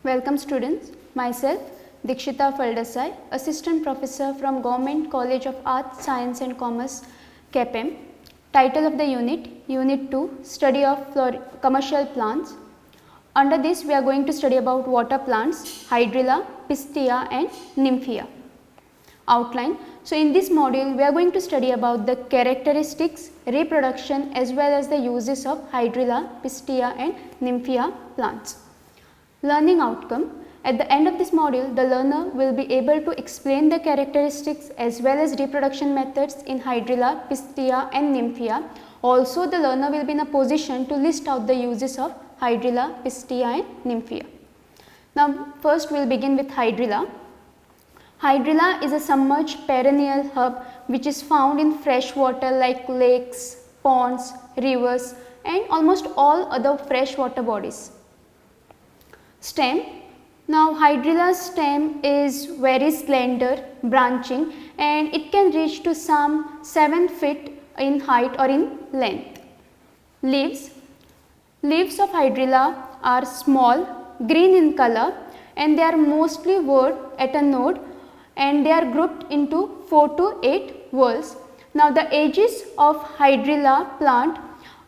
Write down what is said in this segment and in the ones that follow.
Welcome students, myself Dikshita Faldesai, Assistant Professor from Government College of Arts, Science and Commerce, KPM. Title of the unit, Unit 2, Study of Commercial Plants. Under this we are going to study about water plants, Hydrilla, Pistia and Nymphea. Outline. So in this module we are going to study about the characteristics, reproduction as well as the uses of Hydrilla, Pistia and Nymphea plants. Learning outcome. At the end of this module, the learner will be able to explain the characteristics as well as reproduction methods in Hydrilla, Pistia and Nymphea. Also, the learner will be in a position to list out the uses of Hydrilla, Pistia and Nymphea. Now, first we will begin with Hydrilla. Hydrilla is a submerged perennial herb which is found in fresh water like lakes, ponds, rivers and almost all other freshwater bodies. Stem. Now Hydrilla's stem is very slender, branching and it can reach to some 7 feet in height or in length. Leaves. Leaves of Hydrilla are small, green in color and they are mostly whorled at a node and they are grouped into 4 to 8 whorls. Now the edges of Hydrilla plant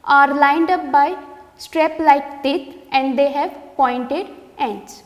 are lined up by strap-like teeth and they have pointed ends.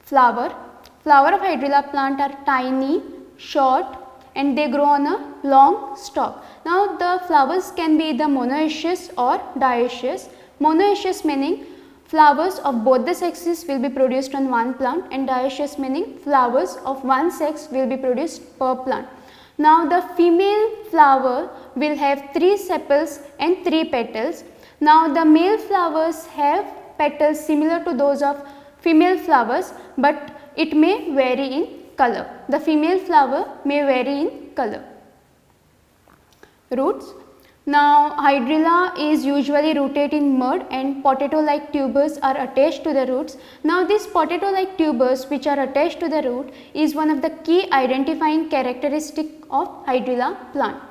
Flower. Flower of Hydrilla plant are tiny, short and they grow on a long stalk. Now the flowers can be either monoecious or dioecious. Monoecious meaning flowers of both the sexes will be produced on one plant and dioecious meaning flowers of one sex will be produced per plant. Now the female flower will have 3 sepals and 3 petals. Now the male flowers have petals similar to those of female flowers, but it may vary in color. The female flower may vary in color. Roots. Now Hydrilla is usually rooted in mud and potato-like tubers are attached to the roots. Now these potato-like tubers which are attached to the root is one of the key identifying characteristic of Hydrilla plant.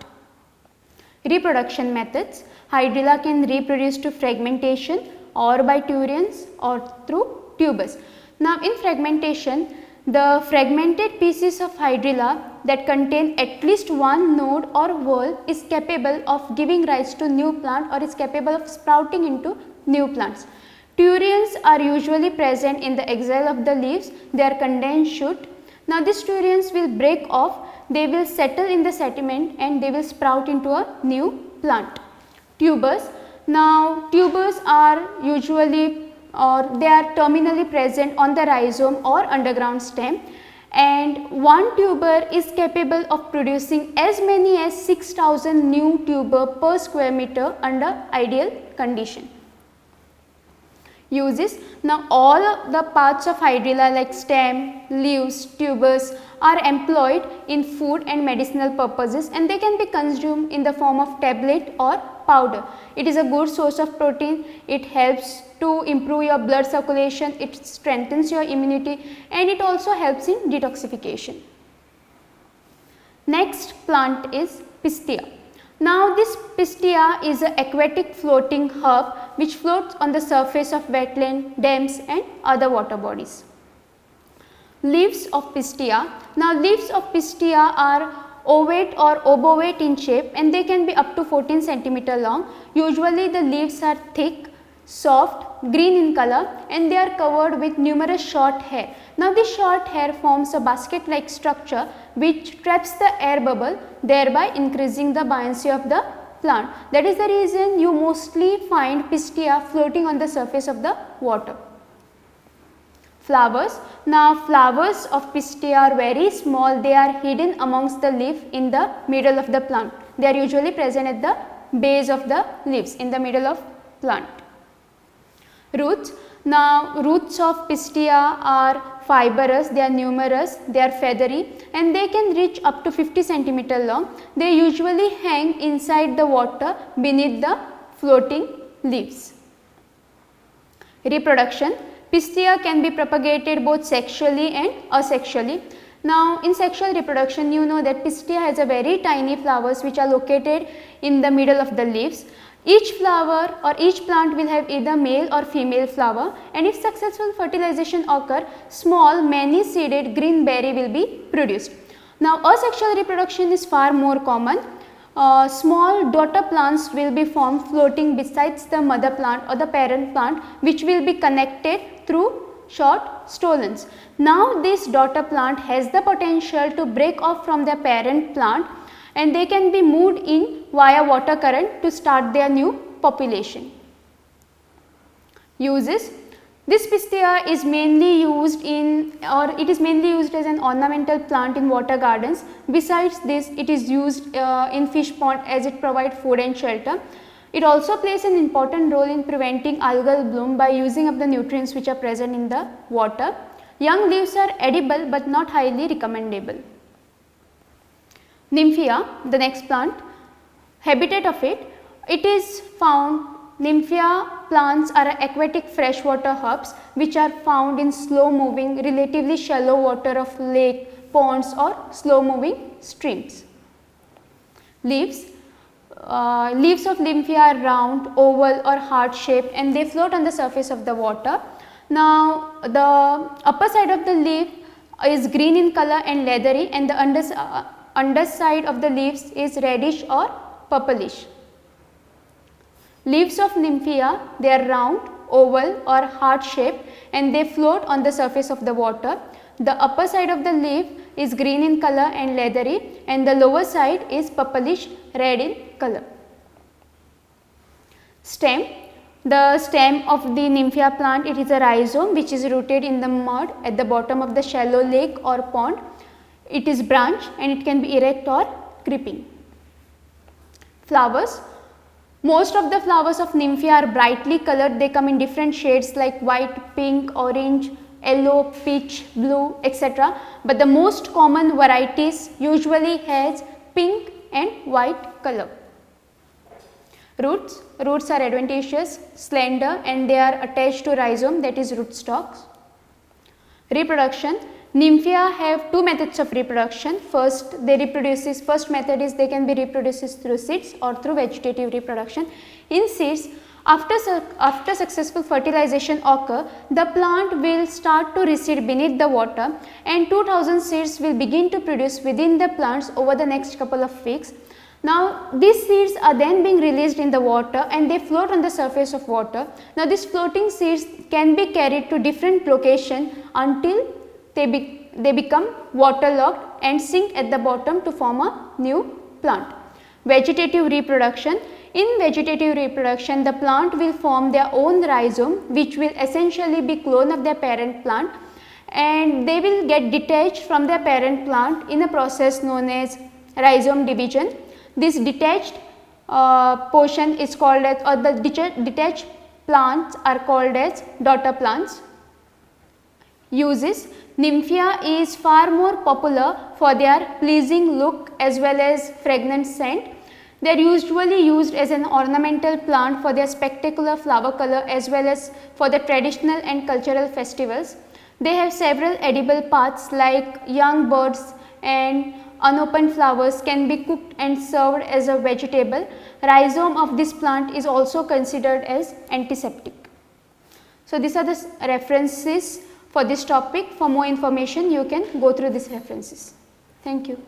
Reproduction methods. Hydrilla can reproduce to fragmentation or by turions or through tubers. Now in fragmentation, the fragmented pieces of Hydrilla that contain at least one node or whorl is capable of giving rise to new plant or is capable of sprouting into new plants. Turions are usually present in the axil of the leaves, they are condensed shoot. Now these turions will break off, they will settle in the sediment and they will sprout into a new plant. Tubers. Now tubers are usually or they are terminally present on the rhizome or underground stem and one tuber is capable of producing as many as 6,000 new tuber per square meter under ideal condition. Uses. Now all the parts of Hydrilla like stem, leaves, tubers are employed in food and medicinal purposes and they can be consumed in the form of tablet or powder. It is a good source of protein, it helps to improve your blood circulation, it strengthens your immunity and it also helps in detoxification. Next plant is Pistia. Now this Pistia is an aquatic floating herb which floats on the surface of wetland, dams and other water bodies. Leaves of Pistia. Now leaves of Pistia are ovate or obovate in shape and they can be up to 14 cm long. Usually the leaves are thick, soft, green in color and they are covered with numerous short hair. Now this short hair forms a basket like structure which traps the air bubble, thereby increasing the buoyancy of the plant. That is the reason you mostly find Pistia floating on the surface of the water. Flowers. Now flowers of Pistia are very small, they are hidden amongst the leaf in the middle of the plant. They are usually present at the base of the leaves in the middle of plant. Roots. Now roots of Pistia are fibrous, they are numerous, they are feathery and they can reach up to 50 cm long. They usually hang inside the water beneath the floating leaves. Reproduction. Pistia can be propagated both sexually and asexually. Now in sexual reproduction you know that Pistia has a very tiny flowers which are located in the middle of the leaves. Each flower or each plant will have either male or female flower, and if successful fertilization occur, small many seeded green berry will be produced. Now asexual reproduction is far more common. Small daughter plants will be formed floating besides the mother plant or the parent plant, which will be connected through short stolons. Now this daughter plant has the potential to break off from their parent plant, and they can be moved in via water current to start their new population. Uses: this pistia is mainly used as an ornamental plant in water gardens. Besides this, it is used in fish pond as it provides food and shelter. It also plays an important role in preventing algal bloom by using up the nutrients which are present in the water. Young leaves are edible but not highly recommendable. Nymphea, the next plant, habitat of it is found. Nymphea plants are aquatic freshwater herbs which are found in slow moving, relatively shallow water of lake, ponds or slow moving streams. Leaves of Nymphea are round, oval or heart shaped, and they float on the surface of the water. Now the upper side of the leaf is green in color and leathery, and the underside of the leaves is reddish or purplish. Leaves of Nymphea, they are round, oval or heart shaped, and they float on the surface of the water. The upper side of the leaf is green in color and leathery, and the lower side is purplish red in color. Stem. The stem of the Nymphea plant, it is a rhizome which is rooted in the mud at the bottom of the shallow lake or pond. It is branched and it can be erect or creeping. Flowers. Most of the flowers of Nymphea are brightly colored. They come in different shades like white, pink, orange, yellow, peach, blue, etc. But the most common varieties usually has pink and white color. Roots. Roots are adventitious, slender, and they are attached to rhizome, that is rootstocks. Reproduction. Nymphea have two methods of reproduction. First method is they can be reproduced through seeds or through vegetative reproduction. In seeds, after successful fertilization occur, the plant will start to recede beneath the water, and 2000 seeds will begin to produce within the plants over the next couple of weeks. Now these seeds are then being released in the water and they float on the surface of water. Now these floating seeds can be carried to different locations until they become waterlogged and sink at the bottom to form a new plant. Vegetative reproduction. In vegetative reproduction, the plant will form their own rhizome, which will essentially be clone of their parent plant, and they will get detached from their parent plant in a process known as rhizome division. This detached portion is called as, or the detached plants are called as daughter plants. Uses. Nymphea is far more popular for their pleasing look as well as fragrant scent. They are usually used as an ornamental plant for their spectacular flower color as well as for the traditional and cultural festivals. They have several edible parts like young birds and unopened flowers can be cooked and served as a vegetable. Rhizome of this plant is also considered as antiseptic. So these are the references for this topic. For more information, you can go through these references. Thank you.